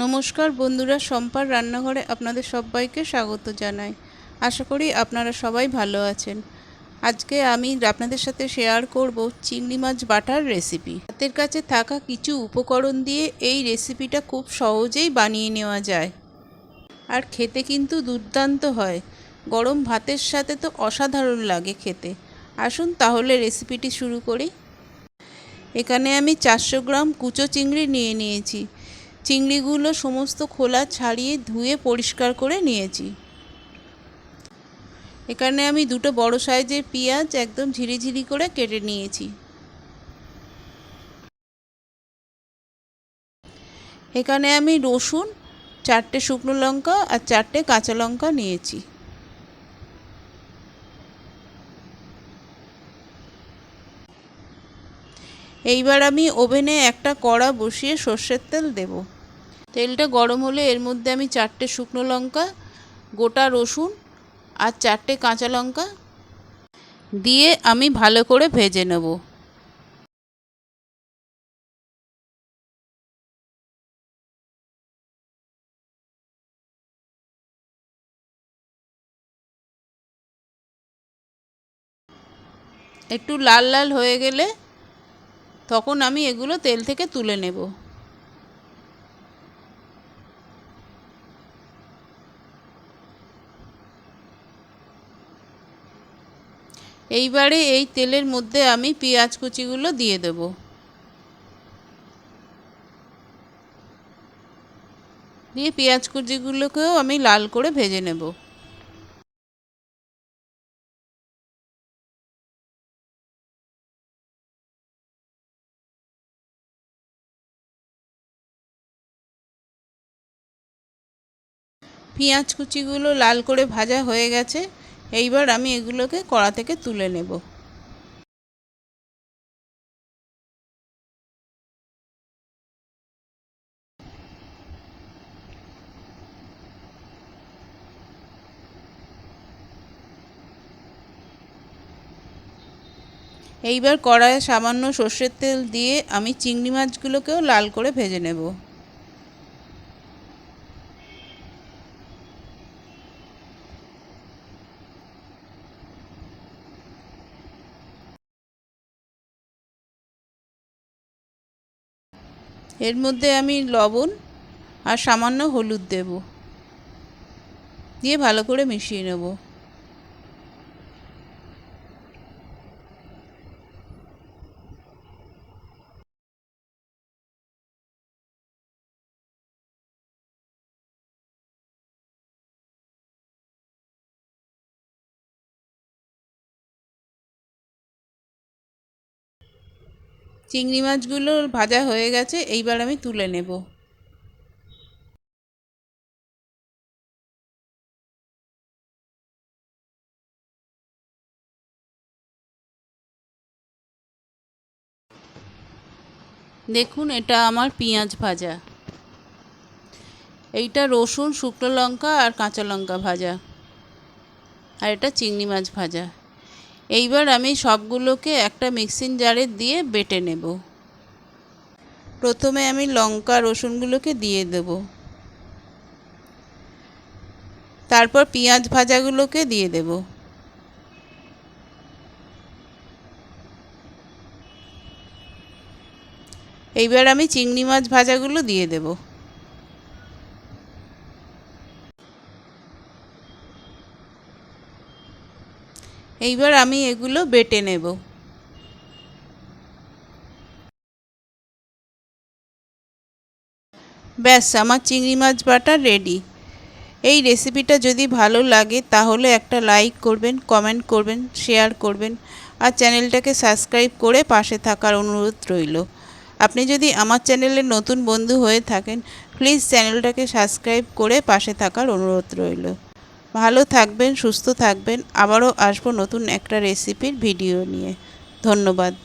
নমস্কার বন্ধুরা, সম্পার রান্নাঘরে আপনাদের সবাইকে স্বাগত জানাই। আশা করি আপনারা সবাই ভালো আছেন। আজকে আমি আপনাদের সাথে শেয়ার করব চিংড়ি মাছ বাটার রেসিপি। হাতের কাছে থাকা কিছু উপকরণ দিয়ে এই রেসিপিটা খুব সহজেই বানিয়ে নেওয়া যায়, আর খেতে কিন্তু দুর্দান্ত হয়। গরম ভাতের সাথে তো অসাধারণ লাগে খেতে। আসুন তাহলে রেসিপিটি শুরু করি। এখানে আমি 400 গ্রাম কুচো চিংড়ি নিয়ে নিয়েছি। চিংড়িগুলো সমস্ত খোলা ছাড়িয়ে ধুয়ে পরিষ্কার করে নিয়েছি। এখানে আমি দুটো বড় সাইজের পেঁয়াজ একদম ঝিরিঝিরি করে কেটে নিয়েছি। এখানে আমি রসুন, 4টে শুকনো লঙ্কা আর 4টে কাঁচা লঙ্কা নিয়েছি। এইবার আমি ওভেনে একটা কড়া বসিয়ে সর্ষের তেল দেব। তেলটা গরম হলে এর মধ্যে আমি 4টে শুকনো লঙ্কা, গোটা রসুন আর 4টে কাঁচা লঙ্কা দিয়ে আমি ভালো করে ভেজে নেব। একটু লাল লাল হয়ে গেলে তখন আমি এগুলো তেল থেকে তুলে নেব। এইবারে এই তেলের মধ্যে আমি পেঁয়াজ কুচিগুলো দিয়ে দেব। দিয়ে পেঁয়াজ কুচিগুলোকেও আমি লাল করে ভেজে নেব। পেঁয়াজ কুচিগুলো লাল করে ভাজা হয়ে গেছে। এইবার আমি এগুলোকে কড়া থেকে তুলে নেব। এইবার কড়াইয়ে সামান্য সর্ষের তেল দিয়ে আমি চিংড়ি মাছগুলোকেও লাল করে ভেজে নেব। এর মধ্যে আমি লবণ আর সামান্য হলুদ দেব, দিয়ে ভালো করে মিশিয়ে নেব। চিংড়ি মাছগুলো ভাজা হয়ে গেছে, এইবার আমি তুলে নেব। দেখুন, এটা আমার পেঁয়াজ ভাজা, এইটা রসুন, শুকনো লঙ্কা আর কাঁচা লঙ্কা ভাজা, আর এটা চিংড়ি মাছ ভাজা। এইবার আমি সবগুলোকে একটা মিক্সিং জারে দিয়ে বেটে নেব। প্রথমে আমি লঙ্কা রসুনগুলোকে দিয়ে দেব, তারপর পেঁয়াজ ভাজাগুলোকে দিয়ে দেব। এইবার আমি চিংড়ি মাছ ভাজাগুলো দিয়ে দেব। এইবার আমি এগুলো বেটে নেব। ব্যাস, আমার চিংড়ি মাছ বাটা রেডি। এই রেসিপিটা যদি ভালো লাগে তাহলে একটা লাইক করবেন, কমেন্ট করবেন, শেয়ার করবেন, আর চ্যানেলটাকে সাবস্ক্রাইব করে পাশে থাকার অনুরোধ রইল। আপনি যদি আমার চ্যানেলের নতুন বন্ধু হয়ে থাকেন, প্লিজ চ্যানেলটাকে সাবস্ক্রাইব করে পাশে থাকার অনুরোধ রইল। ভালো থাকবেন, সুস্থ থাকবেন। আবারও আসবো নতুন একটা রেসিপির ভিডিও নিয়ে। ধন্যবাদ।